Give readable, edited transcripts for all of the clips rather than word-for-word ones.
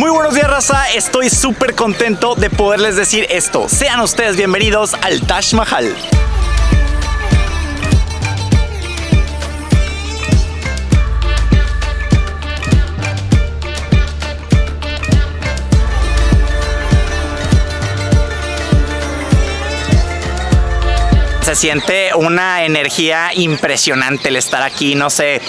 Muy buenos días, raza. Estoy súper contento de poderles decir esto. Sean ustedes bienvenidos al Taj Mahal. Se siente una energía impresionante el estar aquí, no sé,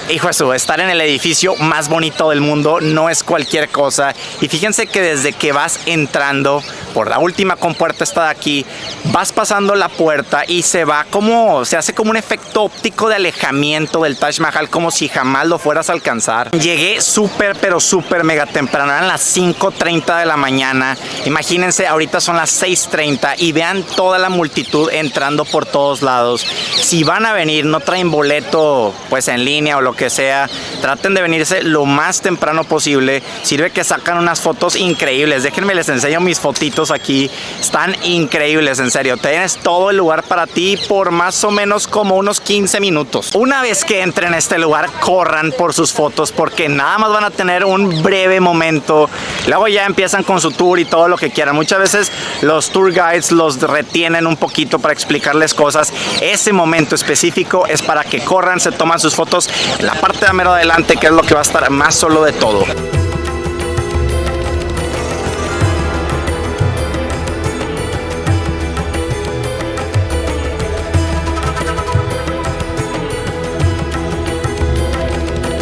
hijo de su, estar en el edificio más bonito del mundo no es cualquier cosa. Y fíjense que desde que vas entrando por la última compuerta esta de aquí, vas pasando la puerta y se hace como un efecto óptico de alejamiento del Taj Mahal, como si jamás lo fueras a alcanzar. Llegué súper, pero súper mega temprano, eran las 5:30 de la mañana. Imagínense, ahorita son las 6:30 y vean toda la multitud entrando por todos lados. Si van a venir, no traen boleto pues en línea o lo que sea, traten de venirse lo más temprano posible. Sirve que sacan unas fotos increíbles. Déjenme les enseño mis fotitos aquí, están increíbles, en serio. Tienes todo el lugar para ti por más o menos como unos 15 minutos. Una vez que entren a este lugar, corran por sus fotos porque nada más van a tener un breve momento. Luego ya empiezan con su tour y todo lo que quieran. Muchas veces los tour guides los retienen un poquito para explicarles cosas. Ese momento específico es para que corran, se toman sus fotos en la parte de mero adelante, que es lo que va a estar más solo de todo.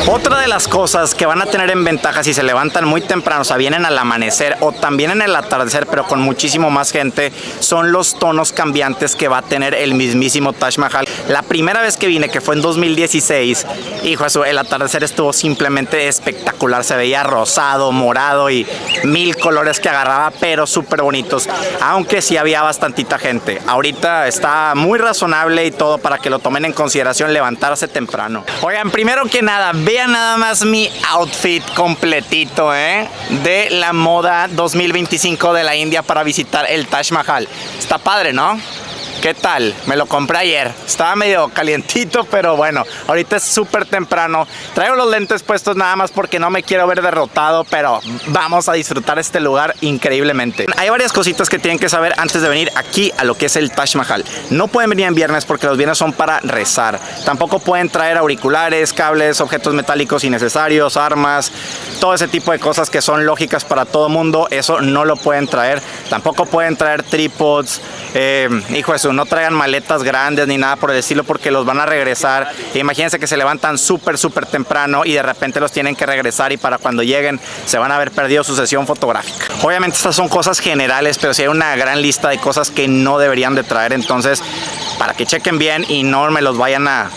Otra de las cosas que van a tener en ventaja si se levantan muy temprano, o sea, vienen al amanecer o también en el atardecer, pero con muchísimo más gente, son los tonos cambiantes que va a tener el mismísimo Taj Mahal. La primera vez que vine, que fue en 2016, hijo, eso, el atardecer estuvo simplemente espectacular. Se veía rosado, morado y mil colores que agarraba, pero súper bonitos, aunque sí había bastantita gente. Ahorita está muy razonable y todo para que lo tomen en consideración levantarse temprano. Oigan, primero que nada, vean nada más mi outfit completito, de la moda 2025 de la India para visitar el Taj Mahal. Está padre, ¿no? ¿Qué tal? Me lo compré ayer. Estaba medio calientito, pero bueno, ahorita es súper temprano. Traigo los lentes puestos nada más porque no me quiero ver derrotado, pero vamos a disfrutar este lugar increíblemente. Hay varias cositas que tienen que saber antes de venir aquí a lo que es el Taj Mahal. No pueden venir en viernes porque los viernes son para rezar. Tampoco pueden traer auriculares, cables, objetos metálicos innecesarios, armas, todo ese tipo de cosas que son lógicas para todo mundo. Eso no lo pueden traer. Tampoco pueden traer trípods. Hijo de su, no traigan maletas grandes ni nada por el estilo porque los van a regresar. Imagínense que se levantan súper temprano y de repente los tienen que regresar y para cuando lleguen se van a haber perdido su sesión fotográfica. Obviamente estas son cosas generales, pero sí hay una gran lista de cosas que no deberían de traer, entonces para que chequen bien y no me los vayan a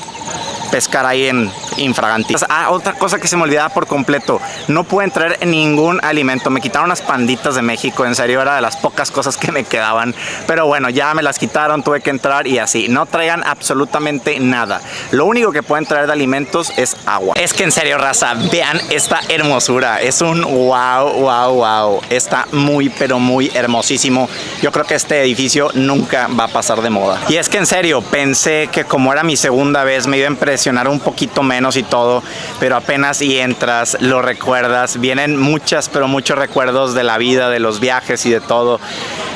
pescar ahí en infraganti. Otra cosa que se me olvidaba por completo, no pueden traer ningún alimento. Me quitaron unas panditas de México, en serio, era de las pocas cosas que me quedaban, pero bueno, ya me las quitaron, tuve que entrar y así. No traigan absolutamente nada. Lo único que pueden traer de alimentos es agua. Es que en serio, raza, vean esta hermosura. Es un wow. Está muy, pero muy hermosísimo. Yo creo que este edificio nunca va a pasar de moda. Y es que en serio, pensé que como era mi segunda vez, me iba a impresionar un poquito menos y todo, pero apenas y entras, lo recuerdas. Vienen muchos recuerdos de la vida, de los viajes y de todo.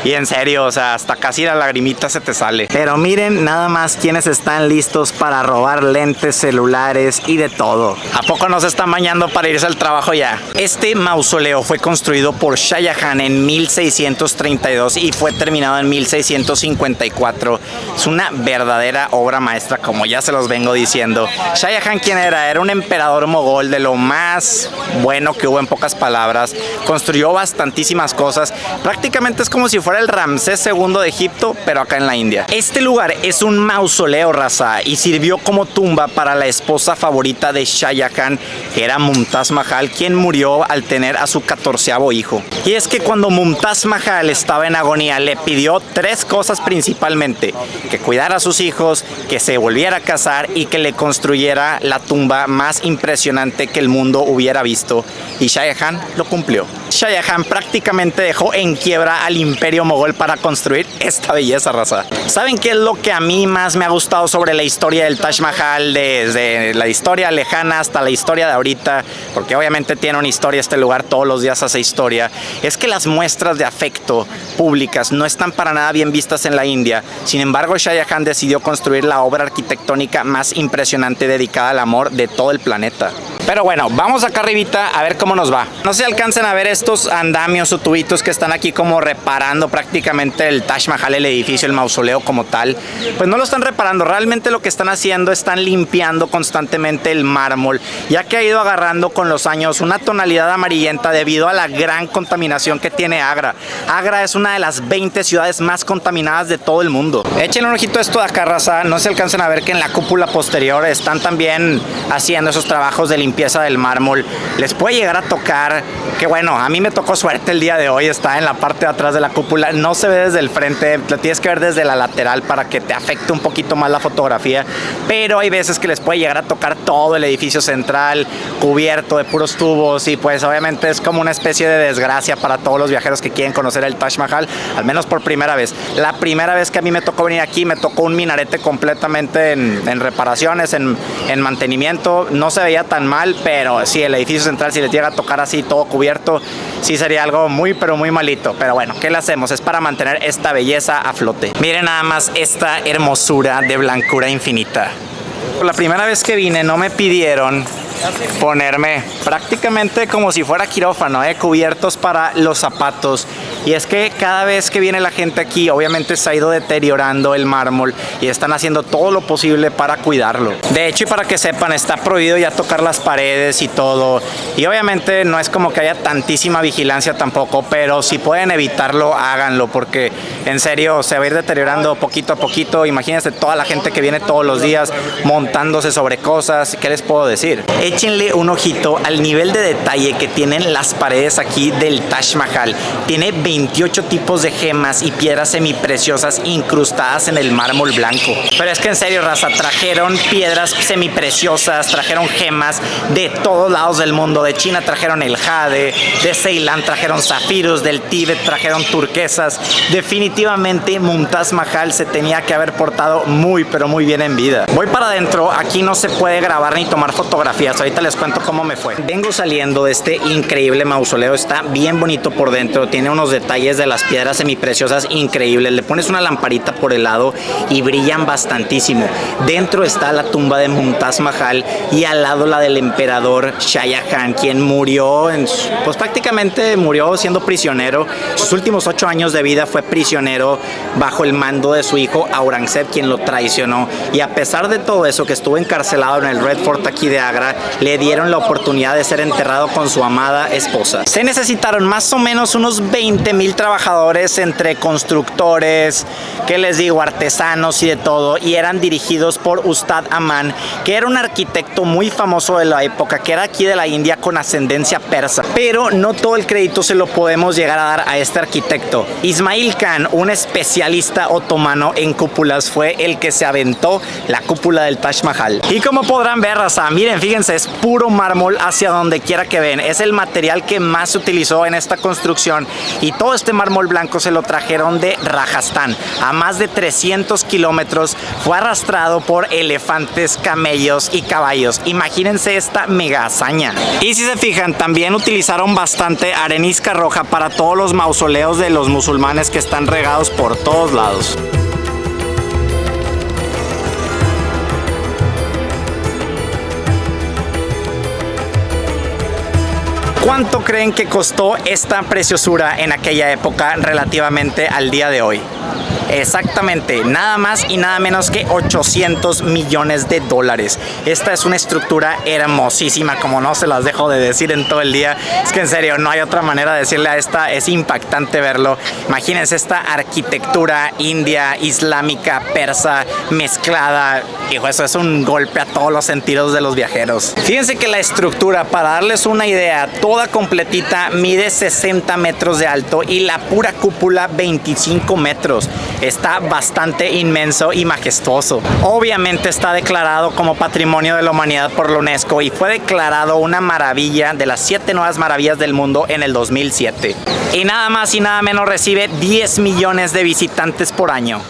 Y en serio, o sea, hasta casi la lagrimita se te sale. Pero miren nada más quienes están listos para robar lentes, celulares y de todo. ¿A poco no se están bañando para irse al trabajo ya? Este mausoleo fue construido por Shah Jahan en 1632 y fue terminado en 1654. Es una verdadera obra maestra, como ya se los vengo diciendo. Shah Jahan, ¿quién era? Era un emperador mogol de lo más bueno que hubo, en pocas palabras. Construyó bastantísimas cosas. Prácticamente es como si fuera el Ramsés II de Egipto, pero acá en la India. Este lugar es un mausoleo, raza, y sirvió como tumba para la esposa favorita de Shah Jahan, que era Mumtaz Mahal, quien murió al tener a su 14º hijo. Y es que cuando Mumtaz Mahal estaba en agonía, le pidió tres cosas principalmente: que cuidara a sus hijos, que se volviera a casar y que le construyera la tumba más impresionante que el mundo hubiera visto. Y Shah Jahan lo cumplió. Shah Jahan prácticamente dejó en quiebra al imperio imperio mogol para construir esta belleza, raza. ¿Saben qué es lo que a mí más me ha gustado sobre la historia del Taj Mahal, desde la historia lejana hasta la historia de ahorita? Porque obviamente tiene una historia este lugar, todos los días hace historia. Es que las muestras de afecto públicas no están para nada bien vistas en la India. Sin embargo, Shah Jahan decidió construir la obra arquitectónica más impresionante dedicada al amor de todo el planeta. Pero bueno, vamos acá arribita a ver cómo nos va. No se alcancen a ver estos andamios o tubitos que están aquí como reparando prácticamente el Taj Mahal, el edificio, el mausoleo como tal. Pues no lo están reparando, realmente lo que están haciendo, están limpiando constantemente el mármol, ya que ha ido agarrando con los años una tonalidad amarillenta debido a la gran contaminación que tiene Agra. Agra es una de las 20 ciudades más contaminadas de todo el mundo. Échenle un ojito a esto de acá, raza. No se alcancen a ver que en la cúpula posterior están también haciendo esos trabajos de limpieza del mármol. Les puede llegar a tocar, que bueno, a mí me tocó suerte el día de hoy, está en la parte de atrás de la cúpula, no se ve desde el frente, lo tienes que ver desde la lateral para que te afecte un poquito más la fotografía, pero hay veces que les puede llegar a tocar todo el edificio central, cubierto de puros tubos, y pues obviamente es como una especie de desgracia para todos los viajeros que quieren conocer el Taj Mahal, al menos por primera vez. La primera vez que a mí me tocó venir aquí, me tocó un minarete completamente en reparaciones, en mantenimiento, no se veía tan mal, pero sí, el edificio central, si les llega a tocar así todo cubierto, sí sería algo muy pero muy malito. Pero bueno, ¿qué le hacemos? Es para mantener esta belleza a flote. Miren nada más esta hermosura de blancura infinita. La primera vez que vine no me pidieron ponerme prácticamente como si fuera quirófano, cubiertos para los zapatos. Y es que cada vez que viene la gente aquí, obviamente se ha ido deteriorando el mármol y están haciendo todo lo posible para cuidarlo. De hecho, y para que sepan, está prohibido ya tocar las paredes y todo. Y obviamente no es como que haya tantísima vigilancia tampoco, pero si pueden evitarlo, háganlo, porque en serio se va a ir deteriorando poquito a poquito. Imagínense toda la gente que viene todos los días montándose sobre cosas. ¿Qué les puedo decir? Échenle un ojito al nivel de detalle que tienen las paredes aquí del Taj Mahal. Tiene 28 tipos de gemas y piedras semipreciosas incrustadas en el mármol blanco. Pero es que en serio, raza, trajeron piedras semipreciosas, trajeron gemas de todos lados del mundo. De China trajeron el jade, de Ceilán trajeron zafiros, del Tíbet trajeron turquesas. Definitivamente Mumtaz Mahal se tenía que haber portado muy pero muy bien en vida. Voy para adentro, aquí no se puede grabar ni tomar fotografías. Ahorita les cuento cómo me fue. Vengo saliendo de este increíble mausoleo, está bien bonito por dentro, tiene unos detalles de las piedras semipreciosas increíbles. Le pones una lamparita por el lado y brillan bastantísimo. Dentro está la tumba de Mumtaz Mahal y al lado la del emperador Shah Jahan, quien murió, pues prácticamente murió siendo prisionero. Sus últimos 8 años de vida fue prisionero bajo el mando de su hijo Aurangzeb, quien lo traicionó. Y a pesar de todo eso, que estuvo encarcelado en el Red Fort aquí de Agra, le dieron la oportunidad de ser enterrado con su amada esposa. Se necesitaron más o menos unos 20,000 trabajadores entre constructores, que les digo, artesanos y de todo, y eran dirigidos por Ustad Aman, que era un arquitecto muy famoso de la época, que era aquí de la India con ascendencia persa. Pero no todo el crédito se lo podemos llegar a dar a este arquitecto. Ismail Khan, un especialista otomano en cúpulas, fue el que se aventó la cúpula del Taj Mahal. Y como podrán ver, raza, miren, fíjense, es puro mármol hacia donde quiera que ven. Es el material que más se utilizó en esta construcción, y todo este mármol blanco se lo trajeron de Rajasthan a más de 300 kilómetros. Fue arrastrado por elefantes, camellos y caballos. Imagínense esta mega hazaña. Y si se fijan, también utilizaron bastante arenisca roja para todos los mausoleos de los musulmanes que están regados por todos lados. ¿Cuánto creen que costó esta preciosura en aquella época relativamente al día de hoy? Exactamente, nada más y nada menos que 800 millones de dólares. Esta es una estructura hermosísima, como no se las dejo de decir en todo el día. Es que en serio, no hay otra manera de decirle a esta, es impactante verlo. Imagínense esta arquitectura india, islámica, persa, mezclada. Hijo, eso es un golpe a todos los sentidos de los viajeros. Fíjense que la estructura, para darles una idea, toda completita mide 60 metros de alto y la pura cúpula 25 metros. está bastante inmenso y majestuoso. Obviamente está declarado como Patrimonio de la Humanidad por la UNESCO y fue declarado una maravilla de las 7 nuevas maravillas del mundo en el 2007. Y nada más y nada menos recibe 10 millones de visitantes por año.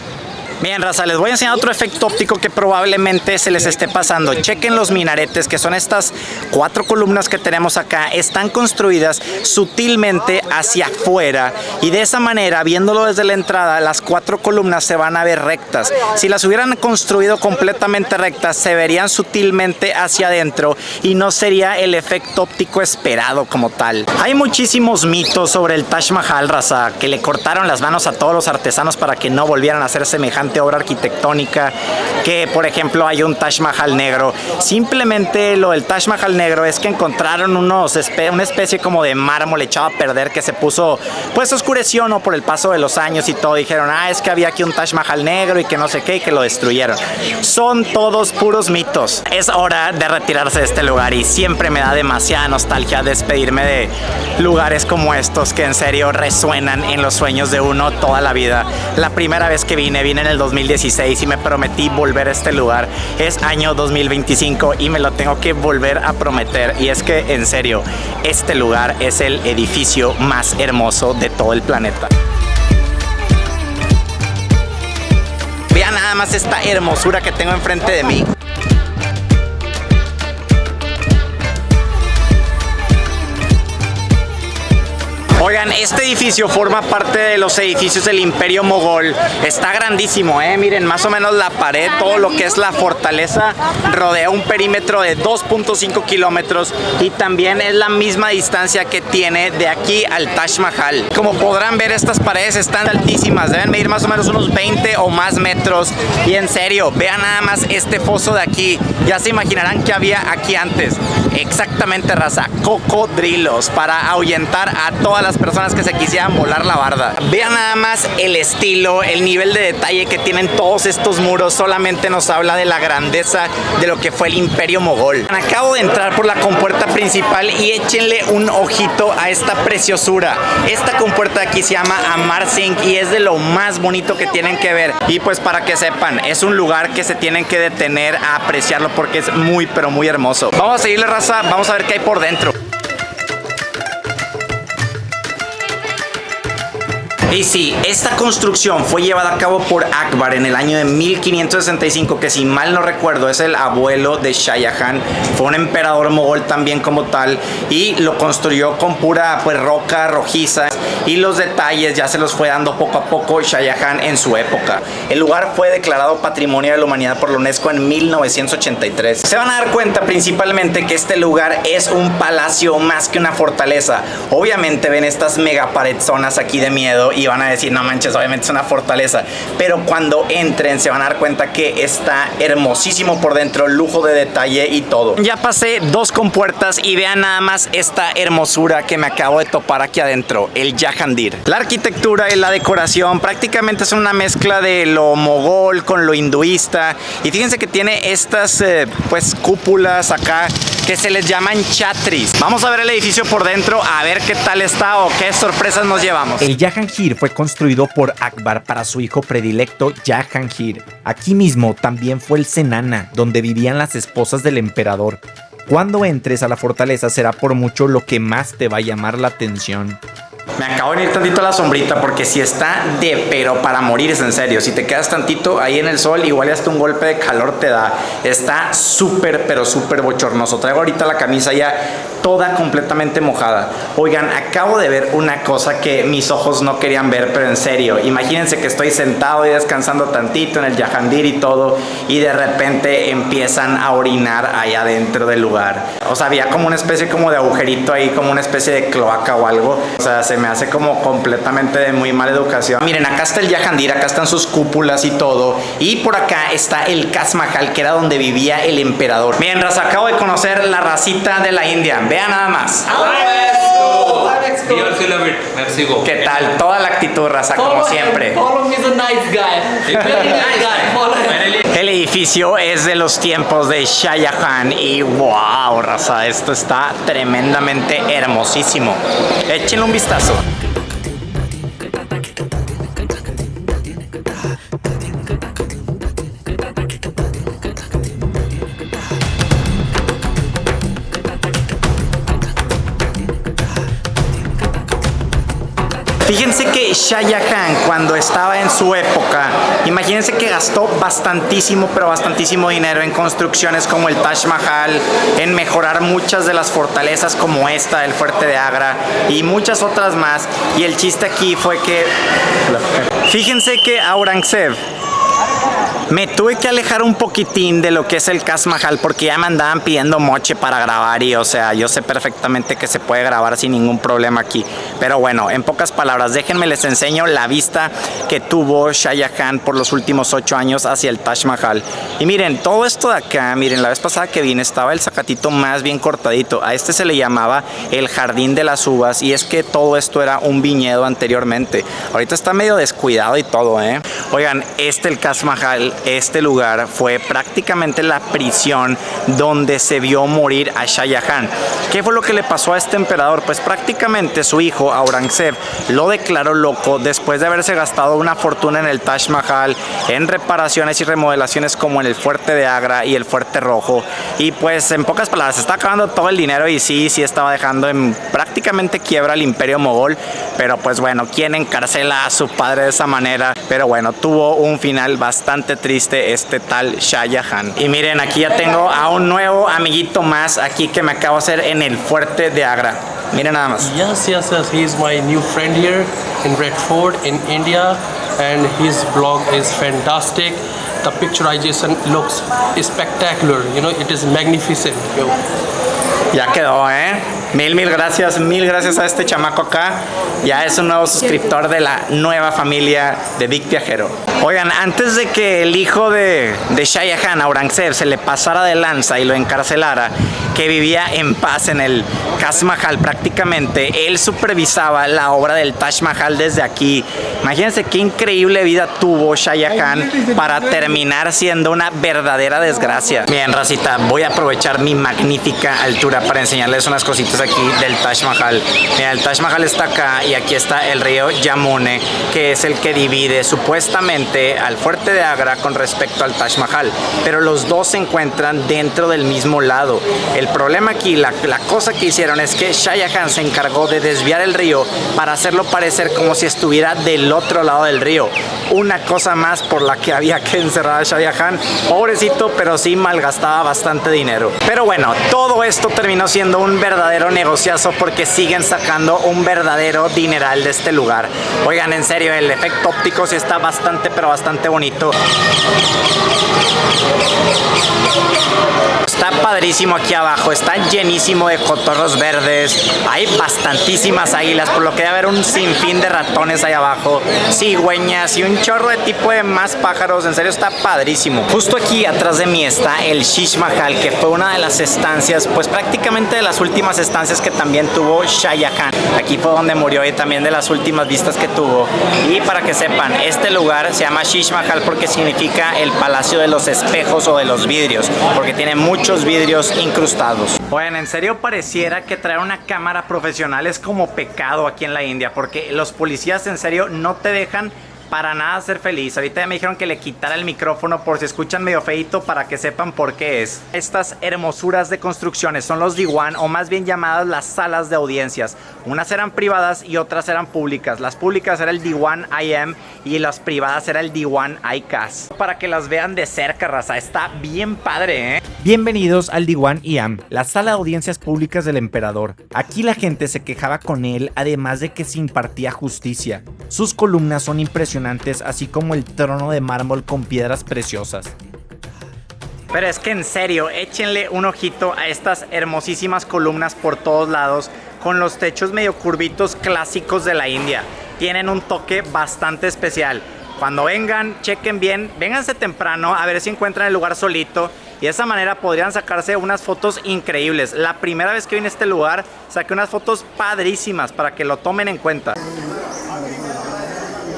Bien, raza, les voy a enseñar otro efecto óptico que probablemente se les esté pasando. Chequen los minaretes, que son estas 4 columnas que tenemos acá. Están construidas sutilmente hacia afuera y de esa manera, viéndolo desde la entrada, las 4 columnas se van a ver rectas. Si las hubieran construido completamente rectas, se verían sutilmente hacia adentro y no sería el efecto óptico esperado como tal. Hay muchísimos mitos sobre el Taj Mahal, raza, que le cortaron las manos a todos los artesanos para que no volvieran a hacer semejante obra arquitectónica, que por ejemplo hay un Taj Mahal negro. Simplemente lo del Taj Mahal negro es que encontraron una especie como de mármol echado a perder que se puso, pues oscureció, ¿no?, por el paso de los años y todo. Dijeron, es que había aquí un Taj Mahal negro y que no sé qué, y que lo destruyeron. Son todos puros mitos. Es hora de retirarse de este lugar y siempre me da demasiada nostalgia despedirme de lugares como estos que en serio resuenan en los sueños de uno toda la vida. La primera vez que vine en el 2016 y me prometí volver a este lugar. Es año 2025 y me lo tengo que volver a prometer, y es que en serio, este lugar es el edificio más hermoso de todo el planeta. Vean nada más esta hermosura que tengo enfrente de mí. Oigan, este edificio forma parte de los edificios del Imperio Mogol. Está grandísimo, miren, más o menos la pared, todo lo que es la fortaleza, rodea un perímetro de 2.5 kilómetros y también es la misma distancia que tiene de aquí al Taj Mahal. Como podrán ver, estas paredes están altísimas, deben medir más o menos unos 20 o más metros. Y en serio, vean nada más este foso de aquí. Ya se imaginarán qué había aquí antes. Exactamente, raza, cocodrilos, para ahuyentar a todas las personas que se quisieran volar la barda. Vean nada más el estilo, el nivel de detalle que tienen todos estos muros. Solamente nos habla de la grandeza de lo que fue el Imperio Mogol. Acabo de entrar por la compuerta principal y échenle un ojito a esta preciosura. Esta compuerta de aquí se llama Amar Singh y es de lo más bonito que tienen que ver. Y pues para que sepan, es un lugar que se tienen que detener a apreciarlo porque es muy pero muy hermoso. Vamos a seguirle, raza, vamos a ver qué hay por dentro. Y sí, esta construcción fue llevada a cabo por Akbar en el año de 1565, que si mal no recuerdo es el abuelo de Shah Jahan. Fue un emperador mogol también como tal y lo construyó con pura roca rojiza, y los detalles ya se los fue dando poco a poco Shah Jahan en su época. El lugar fue declarado Patrimonio de la Humanidad por la UNESCO en 1983. Se van a dar cuenta principalmente que este lugar es un palacio más que una fortaleza. Obviamente ven estas mega paredzonas aquí de miedo y van a decir, no manches, obviamente es una fortaleza, pero cuando entren se van a dar cuenta que está hermosísimo por dentro, lujo de detalle y todo. Ya pasé 2 compuertas y vean nada más esta hermosura que me acabo de topar aquí adentro, el Jahandir. La arquitectura y la decoración prácticamente es una mezcla de lo mogol con lo hinduista, y fíjense que tiene estas pues cúpulas acá que se les llaman chatris. Vamos a ver el edificio por dentro, a ver qué tal está o qué sorpresas nos llevamos. El Jahangir fue construido por Akbar para su hijo predilecto Jahangir. Aquí mismo también fue el Cenana, donde vivían las esposas del emperador. Cuando entres a la fortaleza será por mucho lo que más te va a llamar la atención. Me acabo de ir tantito a la sombrita porque si está pero para morirse, en serio. Si te quedas tantito ahí en el sol, igual hasta un golpe de calor te da. Está súper, pero súper bochornoso. Traigo ahorita la camisa ya toda completamente mojada. Oigan, acabo de ver una cosa que mis ojos no querían ver, pero en serio. Imagínense que estoy sentado y descansando tantito en el Jahandir y todo, y de repente empiezan a orinar allá dentro del lugar. O sea, había como una especie como de agujerito ahí, como una especie de cloaca o algo. O sea, se me hace como completamente de muy mala educación. Miren, acá está el Jahandir, acá están sus cúpulas y todo, y por acá está el Taj Mahal, que era donde vivía el emperador. Miren, raza, acabo de conocer la racita de la India. Vean nada más. ¿Qué tal? Toda la actitud, raza, como siempre. El edificio es de los tiempos de Shah Jahan y wow, raza, esto está tremendamente hermosísimo. Échenle un vistazo. Fíjense que Shah Jahan, cuando estaba en su época, imagínense que gastó bastantísimo, pero bastantísimo dinero en construcciones como el Taj Mahal, en mejorar muchas de las fortalezas como esta, el Fuerte de Agra y muchas otras más. Y el chiste aquí fue que, fíjense que Aurangzeb, me tuve que alejar un poquitín de lo que es el Taj Mahal porque ya me andaban pidiendo moche para grabar y, o sea, yo sé perfectamente que se puede grabar sin ningún problema aquí. Pero bueno, en pocas palabras, déjenme les enseño la vista que tuvo Shah Jahan por los últimos 8 años hacia el Taj Mahal. Y miren, todo esto de acá, miren, la vez pasada que vine estaba el zacatito más bien cortadito. A este se le llamaba el Jardín de las Uvas y es que todo esto era un viñedo anteriormente. Ahorita está medio descuidado y todo, ¿eh? Oigan, el Taj Mahal, este lugar fue prácticamente la prisión donde se vio morir a Shah Jahan. ¿Qué fue lo que le pasó a este emperador? Pues prácticamente su hijo Aurangzeb lo declaró loco después de haberse gastado una fortuna en el Taj Mahal, en reparaciones y remodelaciones como en el Fuerte de Agra y el Fuerte Rojo. Y pues en pocas palabras, se está acabando todo el dinero y sí estaba dejando en prácticamente quiebra al imperio mogol. Pero pues bueno, ¿quién encarcela a su padre de esa manera? Pero bueno, tuvo un final bastante triste este tal Shah Jahan. Y miren, aquí ya tengo a un nuevo amiguito más aquí que me acabo de hacer en el Fuerte de Agra. Miren nada más. Yes. He's my new friend here in Red Fort in India, and his blog is fantastic. The picturization looks spectacular. You know, it is magnificent. Ya quedó, ¿eh? Mil gracias a este chamaco acá. Ya es un nuevo suscriptor de la nueva familia de Vic Viajero. Oigan, antes de que el hijo de Shah Jahan, Aurangzeb, se le pasara de lanza y lo encarcelara, que vivía en paz en el Taj Mahal prácticamente, él supervisaba la obra del Taj Mahal desde aquí. Imagínense qué increíble vida tuvo Shah Jahan para terminar siendo una verdadera desgracia. Bien, racita, voy a aprovechar mi magnífica altura para enseñarles unas cositas aquí del Taj Mahal. Mira, el Taj Mahal está acá y aquí está el río Yamuna, que es el que divide supuestamente al Fuerte de Agra con respecto al Taj Mahal, pero los dos se encuentran dentro del mismo lado. El problema aquí, la cosa que hicieron es que Shah Jahan se encargó de desviar el río para hacerlo parecer como si estuviera del otro lado del río. Una cosa más por la que había que encerrar a Shah Jahan, pobrecito, pero sí malgastaba bastante dinero. Pero bueno, todo esto terminó siendo un verdadero negociazo porque siguen sacando un verdadero dineral de este lugar. Oigan, en serio, el efecto óptico sí está bastante, pero bastante bonito. Está padrísimo aquí abajo, está llenísimo de cotorros verdes, hay bastantísimas águilas, por lo que debe haber un sinfín de ratones ahí abajo, cigüeñas y un chorro de tipo de más pájaros. En serio está padrísimo. Justo aquí atrás de mí está el Sheesh Mahal, que fue una de las estancias, pues prácticamente de las últimas estancias que también tuvo Shah Jahan. Aquí fue donde murió y también de las últimas vistas que tuvo. Y para que sepan, este lugar se llama Sheesh Mahal porque significa el palacio de los espejos o de los vidrios, porque tiene muchos vidrios incrustados. Bueno, en serio pareciera que traer una cámara profesional es como pecado aquí en la India, porque los policías en serio no te dejan para nada ser feliz. Ahorita ya me dijeron que le quitara el micrófono por si escuchan medio feito para que sepan por qué es. Estas hermosuras de construcciones son los Diwan, o más bien llamadas las salas de audiencias. Unas eran privadas y otras eran públicas. Las públicas era el Diwan IM y las privadas era el Diwan ICAS. Para que las vean de cerca, raza. Está bien padre, ¿eh? Bienvenidos al Diwan IAM, la sala de audiencias públicas del emperador. Aquí la gente se quejaba con él, además de que se impartía justicia. Sus columnas son impresionantes, así como el trono de mármol con piedras preciosas. Pero es que en serio, échenle un ojito a estas hermosísimas columnas por todos lados, con los techos medio curvitos clásicos de la India. Tienen un toque bastante especial. Cuando vengan, chequen bien, vénganse temprano a ver si encuentran el lugar solito. Y de esa manera podrían sacarse unas fotos increíbles. La primera vez que vine a este lugar, saqué unas fotos padrísimas para que lo tomen en cuenta.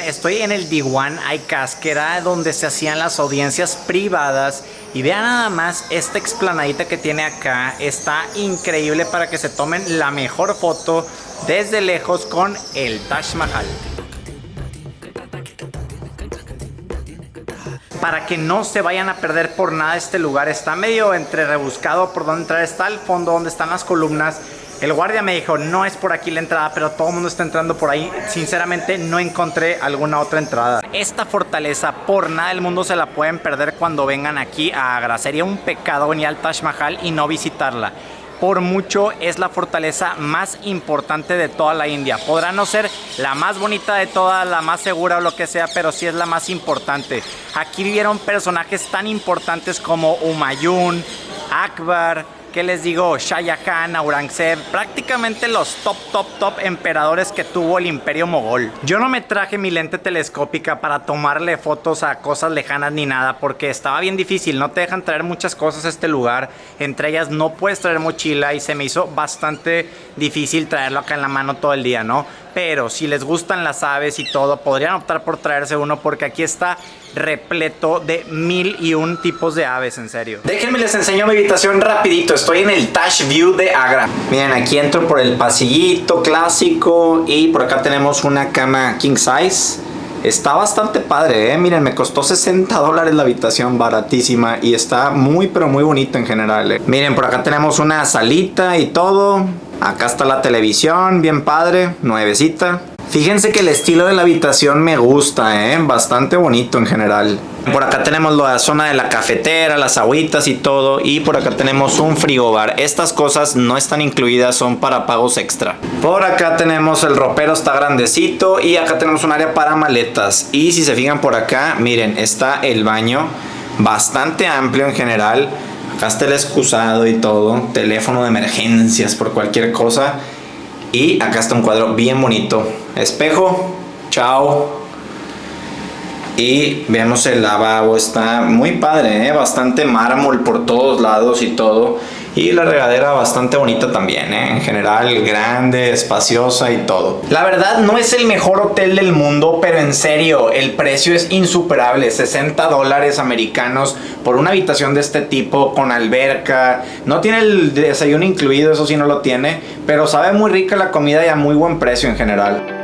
Estoy en el Diwan ICAS, que era donde se hacían las audiencias privadas. Y vean nada más esta explanadita que tiene acá. Está increíble para que se tomen la mejor foto desde lejos con el Taj Mahal. Para que no se vayan a perder por nada este lugar. Está medio entre rebuscado por donde entrar. Está al fondo donde están las columnas. El guardia me dijo, no es por aquí la entrada, pero todo el mundo está entrando por ahí. Sinceramente no encontré alguna otra entrada. Esta fortaleza por nada del mundo se la pueden perder cuando vengan aquí a Agra. Sería un pecado venir al Taj Mahal y no visitarla. Por mucho es la fortaleza más importante de toda la India. Podrá no ser la más bonita de todas, la más segura o lo que sea, pero sí es la más importante. Aquí vivieron personajes tan importantes como Humayun, Akbar, ¿qué les digo? Shah Jahan, Aurangzeb, prácticamente los top emperadores que tuvo el imperio mogol. Yo no me traje mi lente telescópica para tomarle fotos a cosas lejanas ni nada, porque estaba bien difícil, no te dejan traer muchas cosas a este lugar, entre ellas no puedes traer mochila y se me hizo bastante difícil traerlo acá en la mano todo el día, ¿no? Pero si les gustan las aves y todo, podrían optar por traerse uno porque aquí está repleto de 1001 tipos de aves, en serio. Déjenme les enseño mi habitación rapidito. Estoy en el Taj View de Agra. Miren, aquí entro por el pasillito clásico y por acá tenemos una cama king size. Está bastante padre, miren, me costó $60 la habitación, baratísima, y está muy pero muy bonito en general. Miren, por acá tenemos una salita y todo. Acá está la televisión, bien padre, nuevecita. Fíjense que el estilo de la habitación me gusta, bastante bonito en general. Por acá tenemos la zona de la cafetera, las agüitas y todo. Y por acá tenemos un frigobar. Estas cosas no están incluidas, son para pagos extra. Por acá tenemos el ropero, está grandecito. Y acá tenemos un área para maletas. Y si se fijan por acá, miren, está el baño, bastante amplio en general. Acá está el excusado y todo. Teléfono de emergencias por cualquier cosa. Y acá está un cuadro bien bonito. Espejo, chao. Y vemos el lavabo, está muy padre, bastante mármol por todos lados y todo. Y la regadera bastante bonita también, en general grande, espaciosa y todo. La verdad no es el mejor hotel del mundo, pero en serio, el precio es insuperable. $60 americanos por una habitación de este tipo, con alberca. No tiene el desayuno incluido, eso sí no lo tiene, pero sabe muy rica la comida y a muy buen precio en general.